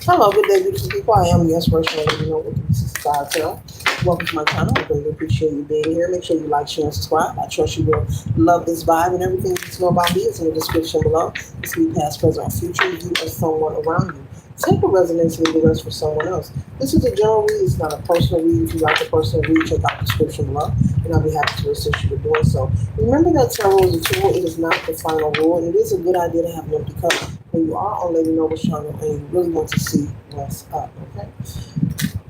Hello, good day, beautiful people. I am the Inspirational, ladynoble. This is God. Welcome to my channel. I really appreciate you being here. Make sure you like, share, and subscribe. I trust you will love this vibe, and everything you need to know about me is in the description below. This week, past, present, or future. You or someone around you. Take a resonance and leave the rest for someone else. This is a general read. It's not a personal read. If you like a personal read, check out the description below, and I'll be happy to assist you with doing so. Remember that tarot is a tool. It is not the final rule, and it is a good idea to have an empty cup when you are on Lady Noble's channel and you really want to see what's up, okay?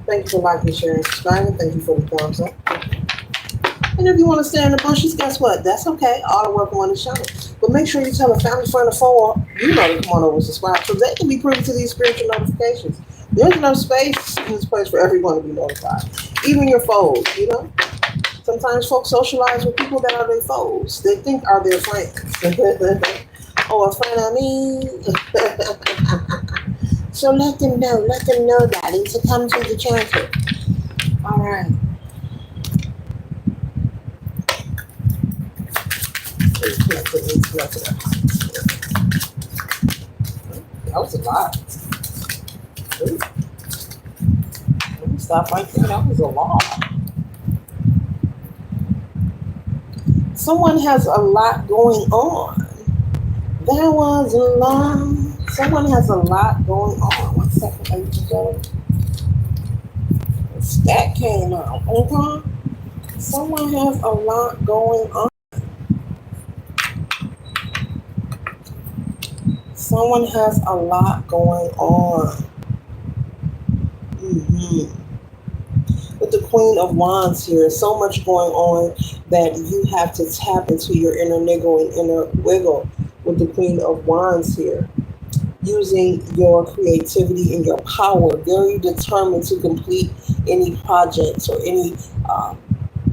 Thank you for liking, sharing, subscribing. Thank you for the thumbs up. And if you want to stay in the bushes, guess what? That's okay. All the welcome on the channel. But make sure you tell a family, friend, or foe, to come on over and subscribe so they can be privy to these spiritual notifications. There's no space in this place for everyone to be notified, even your foes. Sometimes folks socialize with people that are their foes. They think are their friends. Oh, a friend of me. So let them know, darling, to come to the channel. All right. That was a lot. Ooh. Let me stop right there. That was a lot. Someone has a lot going on. There was a lot. Someone has a lot going on. 1 second, ladies and gentlemen. The stat came out. Okay. Someone has a lot going on. Someone has a lot going on. With the Queen of Wands here, so much going on that you have to tap into your inner niggle and inner wiggle with the Queen of Wands here. Using your creativity and your power, very determined to complete any projects or any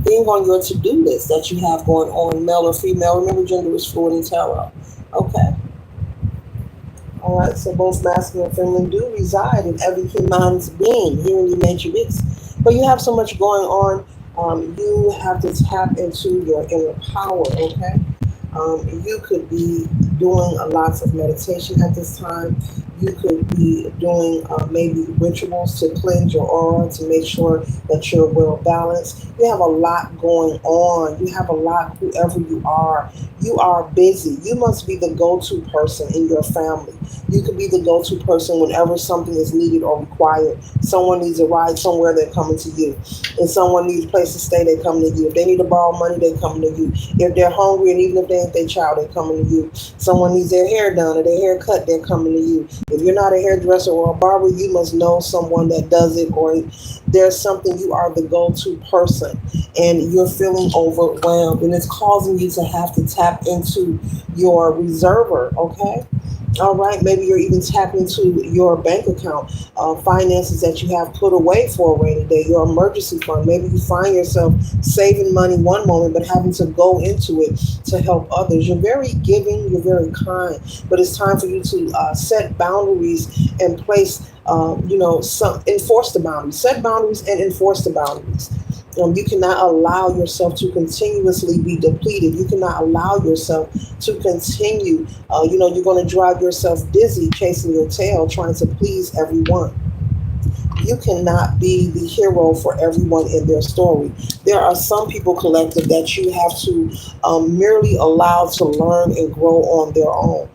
thing on your to-do list that you have going on, male or female. Remember, gender is fluid in tarot. Okay. All right, so both masculine and feminine do reside in every human's being here in the matrix. But you have so much going on, you have to tap into your inner power, okay? You could be doing lots of meditation at this time. You could be doing maybe rituals to cleanse your aura to make sure that you're well balanced. You have a lot going on. You have a lot, whoever you are. You are busy. You must be the go-to person in your family. You could be the go-to person whenever something is needed or required. Someone needs a ride somewhere, they're coming to you. If someone needs a place to stay, they come to you. If they need to borrow money, they come to you. If they're hungry, and even if they ain't their child, they're coming to you. Someone needs their hair done or their hair cut, they're coming to you. If you're not a hairdresser or a barber, you must know someone that does it, or there's something, you are the go-to person and you're feeling overwhelmed and it's causing you to have to tap into your reserver, okay? All right, maybe you're even tapping into your bank account, finances that you have put away for a rainy day, your emergency fund. Maybe you find yourself saving money one moment, but having to go into it to help others. You're very giving, you're very kind, but it's time for you to set boundaries and place, enforce the boundaries. Set boundaries and enforce the boundaries. You cannot allow yourself to continuously be depleted. You cannot allow yourself to continue. You're going to drive yourself dizzy chasing your tail, trying to please everyone. You cannot be the hero for everyone in their story. There are some people, collective, that you have to merely allow to learn and grow on their own.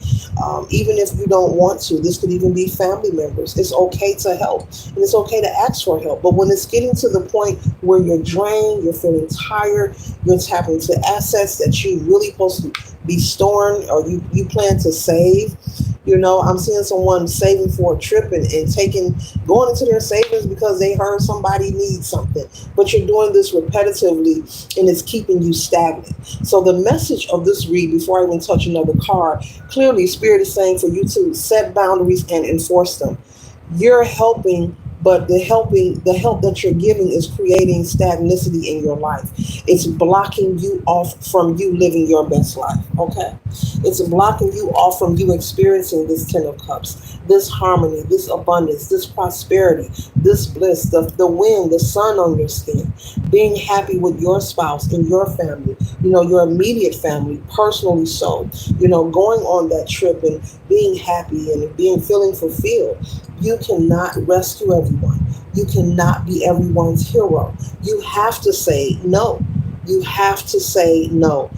Even if you don't want to, this could even be family members. It's okay to help and it's okay to ask for help. But when it's getting to the point where you're drained, you're feeling tired, you're tapping into assets that you really supposed to be storing or you plan to save. I'm seeing someone saving for a trip and going into their savings because they heard somebody needs something. But you're doing this repetitively and it's keeping you stagnant. So the message of this read, before I even touch another card, clearly Spirit is saying for you to set boundaries and enforce them. You're helping, but the help that you're giving is creating stagnicity in your life. It's blocking you off from you living your best life, okay? It's blocking you off from you experiencing this Ten of Cups, this harmony, this abundance, this prosperity, this bliss, the wind, the sun on your skin, being happy with your spouse and your family, your immediate family, personally so, going on that trip and being happy and feeling fulfilled. You cannot rescue everyone. You cannot be everyone's hero. You have to say no. You have to say no.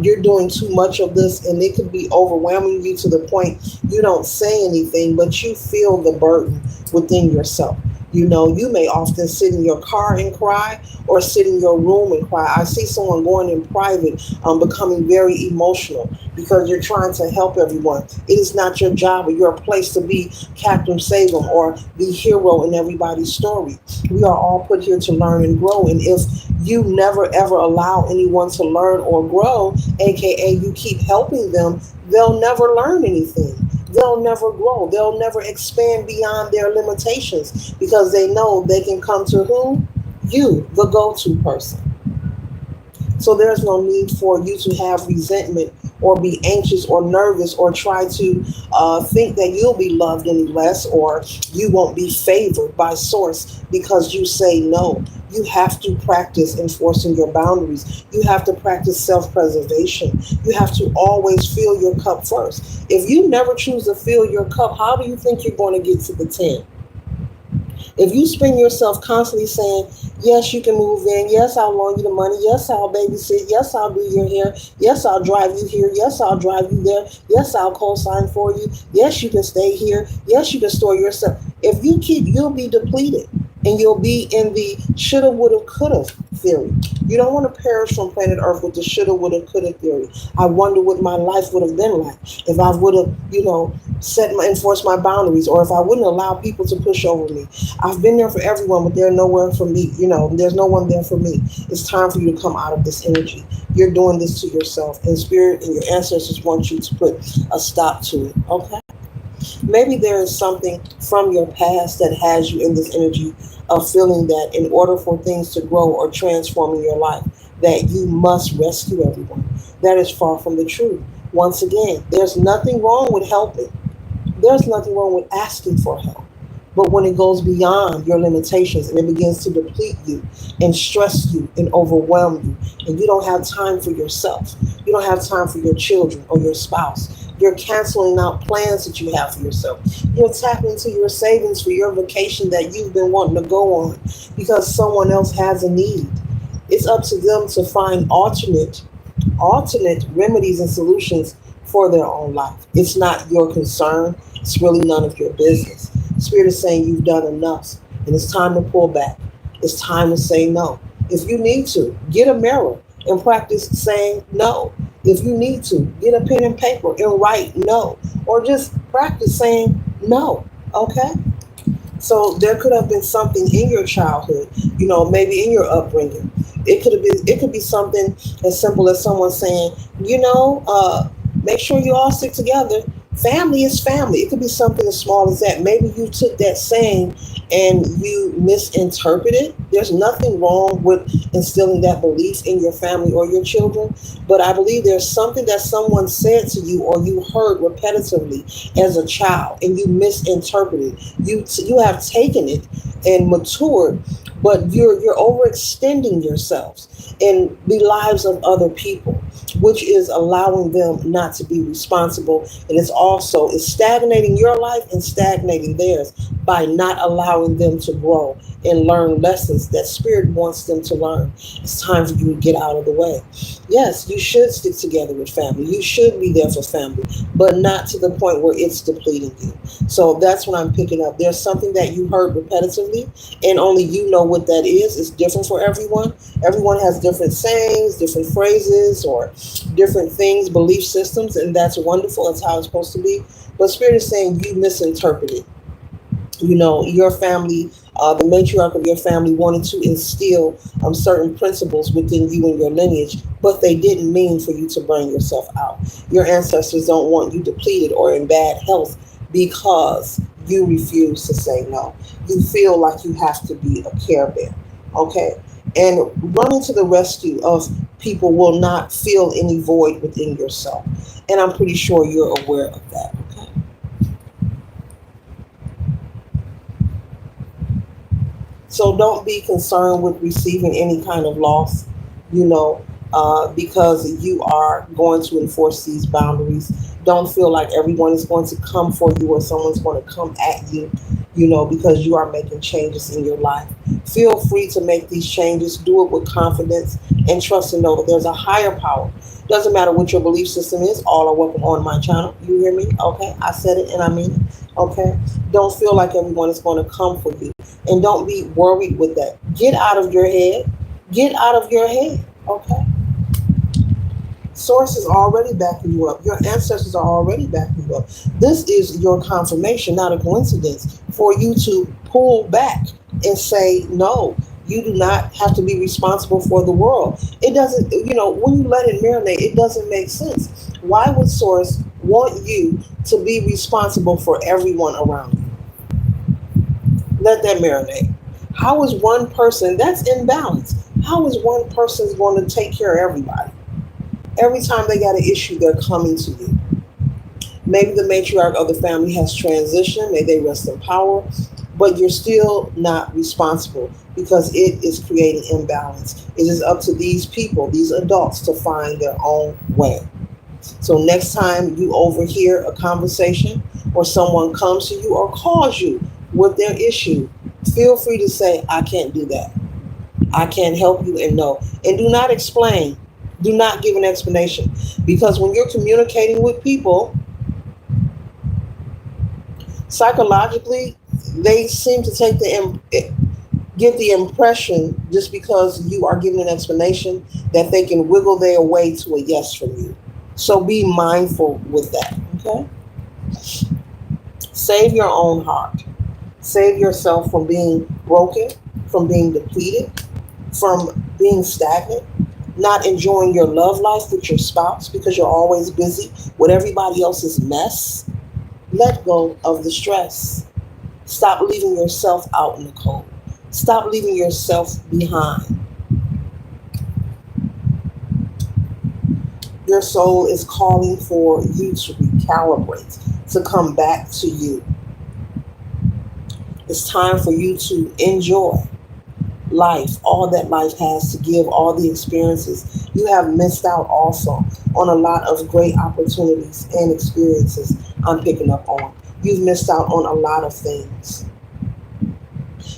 You're doing too much of this, and it could be overwhelming you to the point you don't say anything, but you feel the burden within yourself. You know, you may often sit in your car and cry, or sit in your room and cry. I see someone going in private, becoming very emotional because you're trying to help everyone. It is not your job or your place to be Captain Save them or the hero in everybody's story. We are all put here to learn and grow. And if you never ever allow anyone to learn or grow, aka you keep helping them, they'll never learn anything. They'll never grow. They'll never expand beyond their limitations because they know they can come to who? You, the go to person. So there's no need for you to have resentment or be anxious or nervous or try to think that you'll be loved any less or you won't be favored by source because you say no. You have to practice enforcing your boundaries. You have to practice self preservation. You have to always fill your cup first. If you never choose to fill your cup, how do you think you're going to get to the 10? If you spend yourself constantly saying, yes, you can move in, yes, I'll loan you the money, yes, I'll babysit, yes, I'll do your hair, yes, I'll drive you here, yes, I'll drive you there, yes, I'll co-sign for you, yes, you can stay here, yes, you can store yourself. If you keep, you'll be depleted and you'll be in the shoulda, woulda, coulda theory. You don't want to perish from planet Earth with the shoulda, woulda, coulda theory. I wonder what my life would have been like if I would have, enforced my boundaries, or if I wouldn't allow people to push over me. I've been there for everyone, but they're nowhere for me. There's no one there for me. It's time for you to come out of this energy. You're doing this to yourself, and spirit and your ancestors want you to put a stop to it. Okay? Maybe there is something from your past that has you in this energy of feeling that in order for things to grow or transform in your life, that you must rescue everyone. That is far from the truth. Once again, there's nothing wrong with helping. There's nothing wrong with asking for help. But when it goes beyond your limitations and it begins to deplete you and stress you and overwhelm you, and you don't have time for yourself, you don't have time for your children or your spouse, you're canceling out plans that you have for yourself. You're tapping into your savings for your vacation that you've been wanting to go on because someone else has a need. It's up to them to find alternate remedies and solutions for their own life. It's not your concern. It's really none of your business. Spirit is saying you've done enough and it's time to pull back. It's time to say no. If you need to, get a mirror and practice saying no. If you need to, get a pen and paper and write no. Or just practice saying no. Okay? So there could have been something in your childhood, maybe in your upbringing. It could be something as simple as someone saying, make sure you all stick together. Family is family. It could be something as small as that. Maybe you took that saying and you misinterpreted. There's nothing wrong with instilling that belief in your family or your children, but I believe there's something that someone said to you or you heard repetitively as a child and you misinterpreted. You have taken it and matured, but you're overextending yourselves in the lives of other people, which is allowing them not to be responsible, and it's stagnating your life and stagnating theirs by not allowing them to grow and learn lessons that spirit wants them to learn. It's time for you to get out of the way. Yes, you should stick together with family. You should be there for family, but not to the point where it's depleting you. So that's what I'm picking up. There's something that you heard repetitively, and only you know what that is. It's different for everyone. Everyone has different sayings, different phrases, or different things, belief systems, and that's wonderful. That's how it's supposed to be. But Spirit is saying you misinterpreted. Your family, the matriarch of your family wanted to instill certain principles within you and your lineage, but they didn't mean for you to burn yourself out. Your ancestors don't want you depleted or in bad health because you refuse to say no. You feel like you have to be a care bear. Okay? And running to the rescue of people will not fill any void within yourself. And I'm pretty sure you're aware of that. Okay? So don't be concerned with receiving any kind of loss, because you are going to enforce these boundaries. Don't feel like everyone is going to come for you or someone's going to come at you. because you are making changes in your life. Feel free to make these changes. Do it with confidence and trust and know that there's a higher power. Doesn't matter what your belief system is, all are welcome on my channel. You hear me? Okay, I said it and I mean it. Okay, don't feel like everyone is going to come for you, and don't be worried with that. Get out of your head. Get out of your head. Okay. Source is already backing you up. Your ancestors are already backing you up. This is your confirmation, not a coincidence, for you to pull back and say, no, you do not have to be responsible for the world. It doesn't, when you let it marinate, it doesn't make sense. Why would Source want you to be responsible for everyone around you? Let that marinate. How is one person, that's imbalance. How is one person going to take care of everybody? Every time they got an issue, they're coming to you. Maybe the matriarch of the family has transitioned, may they rest in power, but you're still not responsible because it is creating imbalance. It is up to these people, these adults, to find their own way. So next time you overhear a conversation or someone comes to you or calls you with their issue, feel free to say, I can't do that. I can't help you, and no. And do not explain. Do not give an explanation. Because when you're communicating with people, psychologically, they seem to give the impression, just because you are giving an explanation, that they can wiggle their way to a yes from you. So be mindful with that, okay? Save your own heart. Save yourself from being broken, from being depleted, from being stagnant, not enjoying your love life with your spouse because you're always busy with everybody else's mess. Let go of the stress. Stop leaving yourself out in the cold. Stop leaving yourself behind. Your soul is calling for you to recalibrate, to come back to you. It's time for you to enjoy life, all that life has to give, all the experiences. You have missed out also on a lot of great opportunities and experiences I'm picking up on. You've missed out on a lot of things.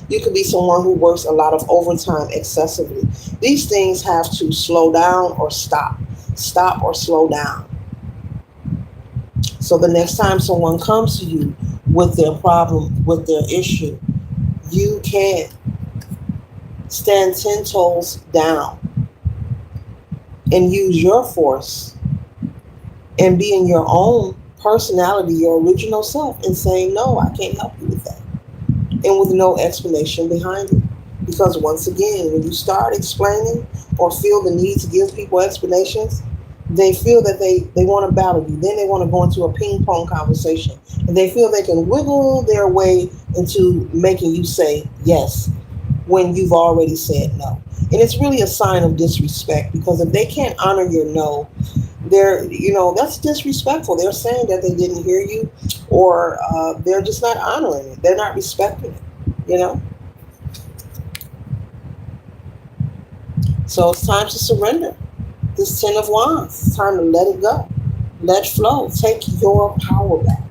You could be someone who works a lot of overtime excessively. These things have to slow down or stop. Stop or slow down. So the next time someone comes to you with their problem, with their issue, you can stand 10 toes down and use your force and be in your own personality, your original self, and saying, no, I can't help you with that. And with no explanation behind it. Because once again, when you start explaining or feel the need to give people explanations, they feel that they want to battle you. Then they want to go into a ping pong conversation. And they feel they can wiggle their way into making you say yes when you've already said no. And it's really a sign of disrespect, because if they can't honor your no, that's disrespectful. They're saying that they didn't hear you, or they're just not honoring it. They're not respecting it, So it's time to surrender. This 10 of Wands, it's time to let it go. Let flow. Take your power back.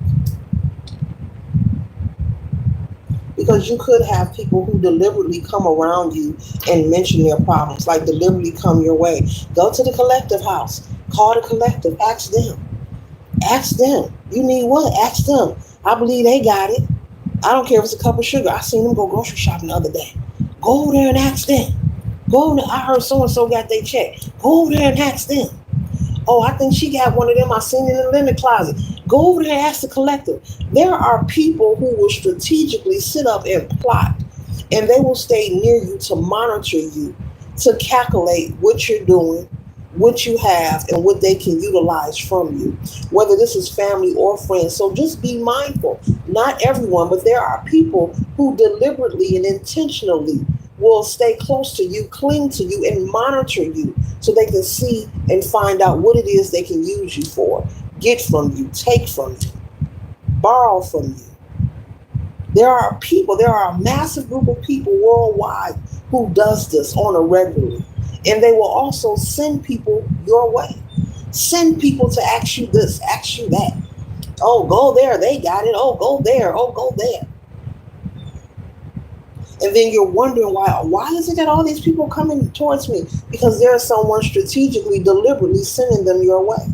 Because you could have people who deliberately come around you and mention their problems, like deliberately come your way. Go to the collective house. Call the collective. Ask them. Ask them. You need what? Ask them. I believe they got it. I don't care if it's a cup of sugar. I seen them go grocery shopping the other day. Go over there and ask them. Go over there. I heard so-and-so got their check. Go over there and ask them. Oh, I think she got one of them. I seen it in the linen closet. Go over there and ask the collective. There are people who will strategically sit up and plot, and they will stay near you to monitor you, to calculate what you're doing, what you have, and what they can utilize from you, whether this is family or friends. So just be mindful. Not everyone, but there are people who deliberately and intentionally will stay close to you, cling to you, and monitor you so they can see and find out what it is they can use you for, get from you, take from you, borrow from you. There are a massive group of people worldwide who does this on a regular. And they will also send people your way. Send people to ask you this, ask you that. Oh, go there, they got it. Oh, go there. Oh, go there. And then you're wondering why is it that all these people coming towards me? Because there's someone strategically, deliberately sending them your way.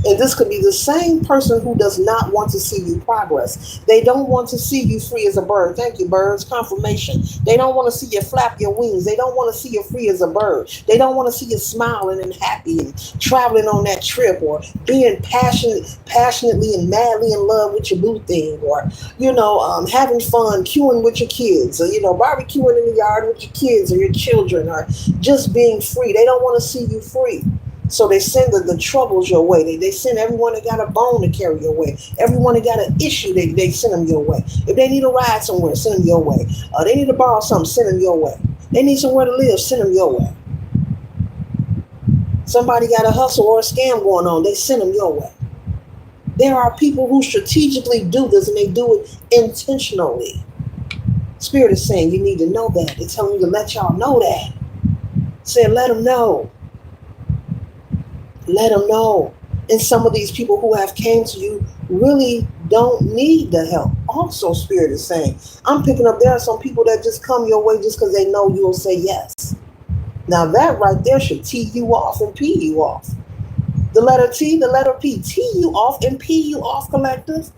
And this could be the same person who does not want to see you progress. They don't want to see you free as a bird. Thank you, birds. Confirmation. They don't want to see you flap your wings. They don't want to see you free as a bird. They don't want to see you smiling and happy and traveling on that trip, or being passionately and madly in love with your boo thing, or having fun, queuing with your kids, or barbecuing in the yard with your kids or your children, or just being free. They don't want to see you free. So they send the troubles your way. They send everyone that got a bone to carry your way. Everyone that got an issue, they send them your way. If they need a ride somewhere, send them your way. They need to borrow something, send them your way. They need somewhere to live, send them your way. Somebody got a hustle or a scam going on, they send them your way. There are people who strategically do this, and they do it intentionally. Spirit is saying you need to know that. It's telling you to let y'all know that. Saying let them know. Let them know. And some of these people who have came to you really don't need the help. Also, Spirit is saying, I'm picking up, there are some people that just come your way just because they know you'll say yes. Now that right there should tee you off and pee you off. The letter T, the letter P, tee you off and pee you off, collective.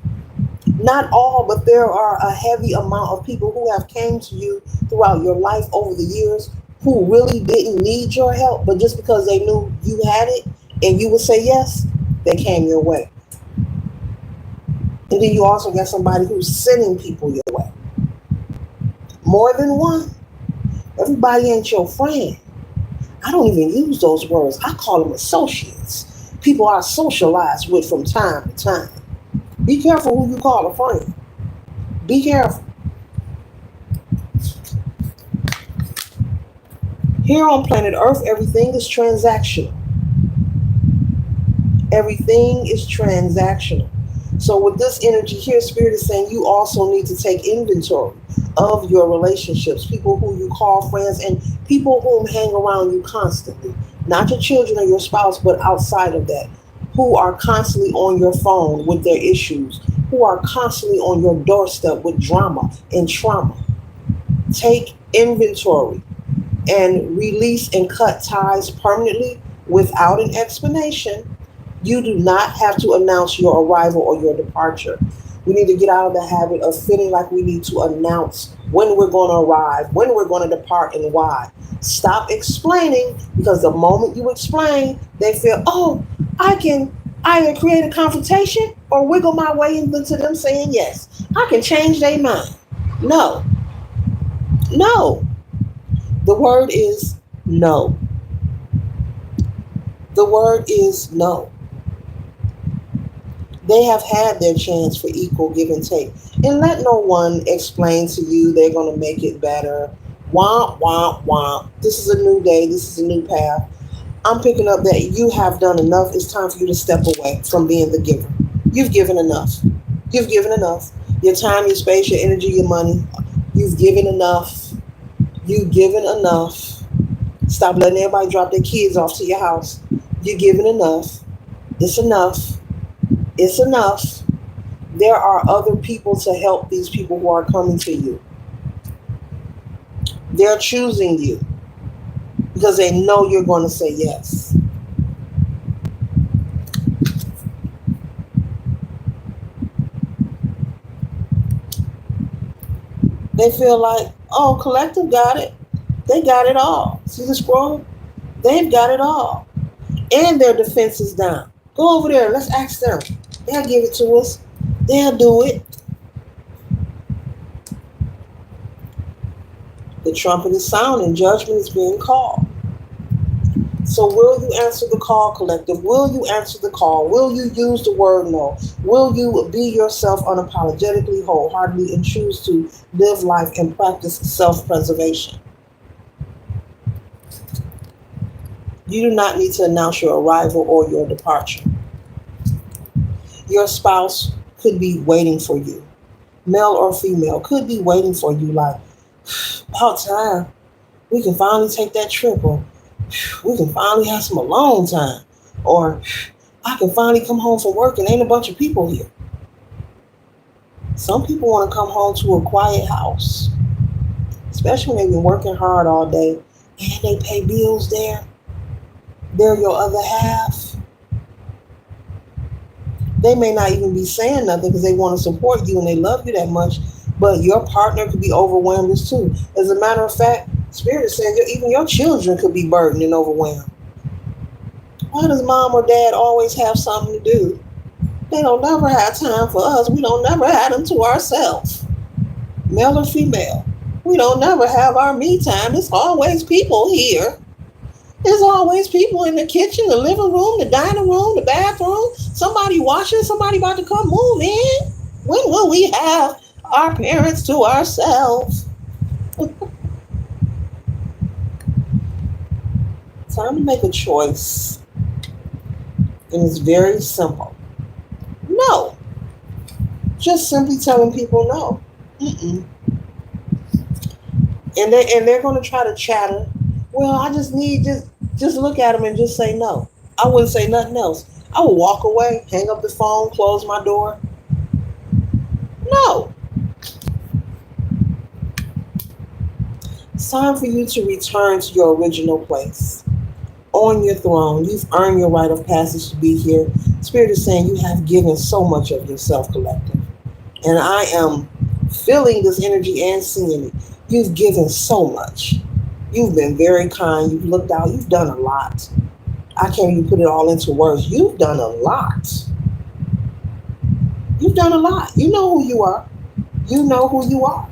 Not all, but there are a heavy amount of people who have came to you throughout your life over the years who really didn't need your help, but just because they knew you had it and you would say yes, they came your way. And then you also got somebody who's sending people your way. More than one. Everybody ain't your friend. I don't even use those words. I call them associates. People I socialize with from time to time. Be careful who you call a friend. Be careful. Here on planet Earth, everything is transactional. Everything is transactional. So with this energy here, Spirit is saying you also need to take inventory of your relationships, people who you call friends and people whom hang around you constantly. Not your children or your spouse, but outside of that, who are constantly on your phone with their issues, who are constantly on your doorstep with drama and trauma. Take inventory and release and cut ties permanently without an explanation. You do not have to announce your arrival or your departure. We need to get out of the habit of feeling like we need to announce when we're going to arrive, when we're going to depart, and why. Stop explaining, because the moment you explain, they feel, oh, I can either create a confrontation or wiggle my way into them saying yes. I can change their mind. No. No. The word is no. The word is no. They have had their chance for equal give and take. And let no one explain to you they're going to make it better. Womp, womp, womp. This is a new day. This is a new path. I'm picking up that you have done enough. It's time for you to step away from being the giver. You've given enough. You've given enough. Your time, your space, your energy, your money. You've given enough. You've given enough. Stop letting everybody drop their kids off to your house. You're giving enough. It's enough. It's enough. There are other people to help these people who are coming to you. They're choosing you because they know you're going to say yes. They feel like, oh, collective got it. They got it all. See the scroll? They've got it all. And their defense is down. Go over there. Let's ask them. They'll give it to us. They'll do it. The trumpet is sounding. Judgment is being called. So will you answer the call, collective? Will you answer the call? Will you use the word no? Will you be yourself unapologetically, wholeheartedly, and choose to live life and practice self-preservation? You do not need to announce your arrival or your departure. Your spouse could be waiting for you. Male or female could be waiting for you like, about time. We can finally take that trip, or we can finally have some alone time, or I can finally come home from work and ain't a bunch of people here. Some people want to come home to a quiet house. especially when they've been working hard all day and they pay bills there. They're your other half. They may not even be saying nothing because they want to support you and they love you that much, but your partner could be overwhelmed as too. As a matter of fact, Spirit is saying even your children could be burdened and overwhelmed. Why does mom or dad always have something to do? They don't never have time for us. We don't never have them to ourselves, male or female. We don't never have our me time. There's always people here. There's always people in the kitchen, the living room, the dining room, the bathroom. Somebody washing, somebody about to come move in. When will we have our parents to ourselves? Time to make a choice. And it's very simple. No. Just simply telling people no. Mm-mm. And they're going to try to chatter. Well, I just need just look at them and just say no. I wouldn't say nothing else. I would walk away, hang up the phone, close my door. No. It's time for you to return to your original place. On your throne. You've earned your right of passage to be here. Spirit is saying you have given so much of yourself, collective. And I am feeling this energy and seeing it. You've given so much. You've been very kind. You've looked out. You've done a lot. I can't even put it all into words. You've done a lot. You've done a lot. You know who you are. You know who you are.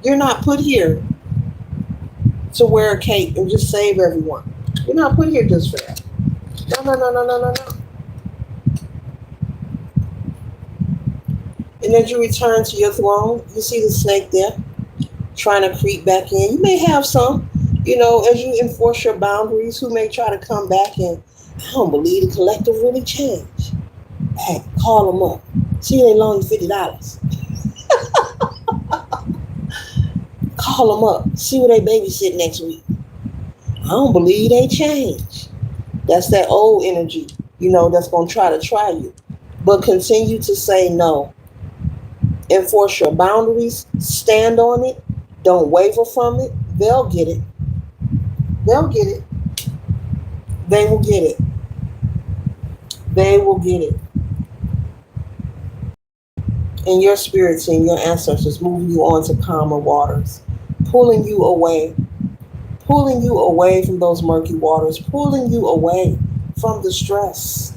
You're not put here to wear a cape and just save everyone. You're not put here just for that. No. And as you return to your throne, you see the snake there trying to creep back in. You may have some, as you enforce your boundaries, who may try to come back and, I don't believe the collective really changed. Hey, call them up. See, they loan you $50. Call them up. See where they babysit next week. I don't believe they changed. That's that old energy, that's going to try you. But continue to say no. Enforce your boundaries. Stand on it. Don't waver from it. They'll get it. They'll get it. They will get it. They will get it. And your spirits and your ancestors moving you on to calmer waters. Pulling you away from those murky waters, pulling you away from the stress.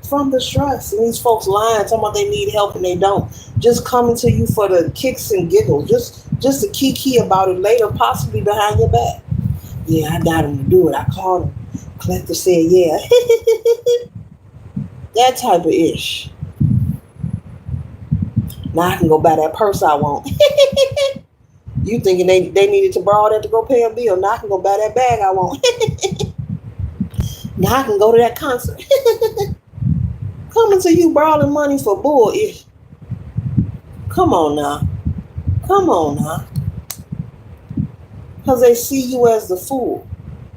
From the stress. And these folks lying, talking about they need help and they don't. Just coming to you for the kicks and giggles. Just to kiki about it later, possibly behind your back. Yeah, I got him to do it. I called him. Collector said, yeah. That type of ish. Now I can go buy that purse I want. You thinking they needed to borrow that to go pay a bill. Now I can go buy that bag I want. Now I can go to that concert. Coming to you borrowing money for bull-ish. Come on now. Because they see you as the fool.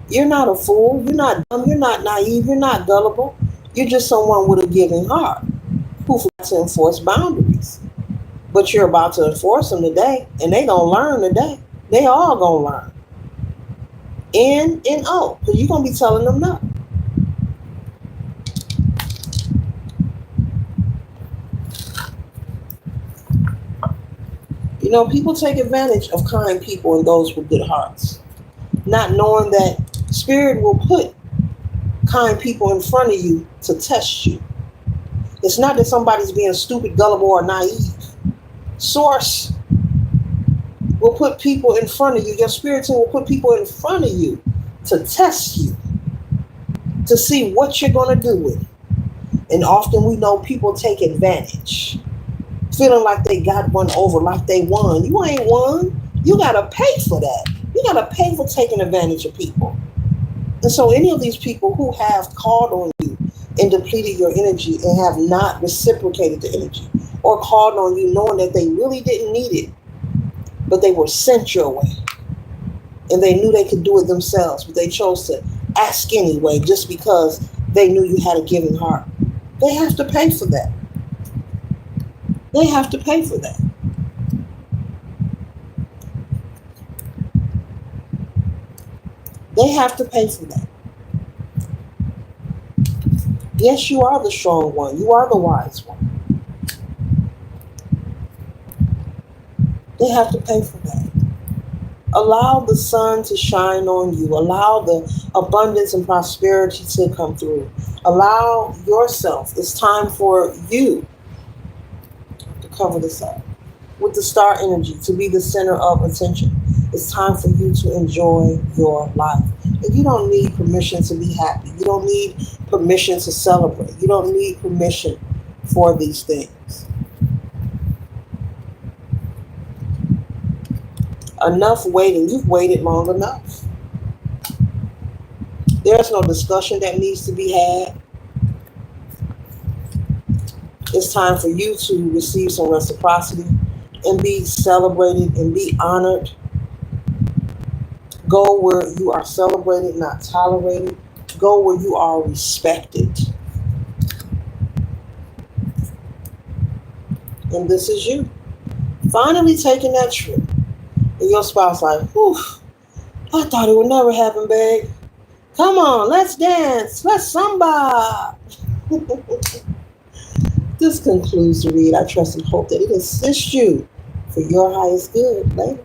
You're not a fool. You're not dumb. You're not naive. You're not gullible. You're just someone with a giving heart who forgot to enforce boundaries. But you're about to enforce them today, and they gonna learn today. They all gonna learn. N and O, because you're gonna be telling them no. People take advantage of kind people and those with good hearts, not knowing that Spirit will put kind people in front of you to test you. It's not that somebody's being stupid, gullible, or naive. Source will put people in front of you. Your spirit team will put people in front of you to test you, to see what you're going to do with it. And often we know people take advantage, feeling like they got one over, like they won. You ain't won. You got to pay for that. You got to pay for taking advantage of people. And so any of these people who have called on you and depleted your energy and have not reciprocated the energy, or called on you knowing that they really didn't need it, but they were sent your way. And they knew they could do it themselves, but they chose to ask anyway just because they knew you had a giving heart. They have to pay for that. They have to pay for that. They have to pay for that. Yes, you are the strong one. You are the wise one. They have to pay for that. Allow the sun to shine on you. Allow the abundance and prosperity to come through. Allow yourself. It's time for you to cover this up with the star energy, to be the center of attention. It's time for you to enjoy your life. And you don't need permission to be happy. You don't need permission to celebrate. You don't need permission for these things. Enough waiting. You've waited long enough. There's no discussion that needs to be had. It's time for you to receive some reciprocity and be celebrated and be honored. Go where you are celebrated, not tolerated. Go where you are respected. And this is you. Finally taking that trip. And your spouse like, whew, I thought it would never happen, babe. Come on, let's dance. Let's samba. This concludes the read. I trust and hope that it assists you for your highest good. Later.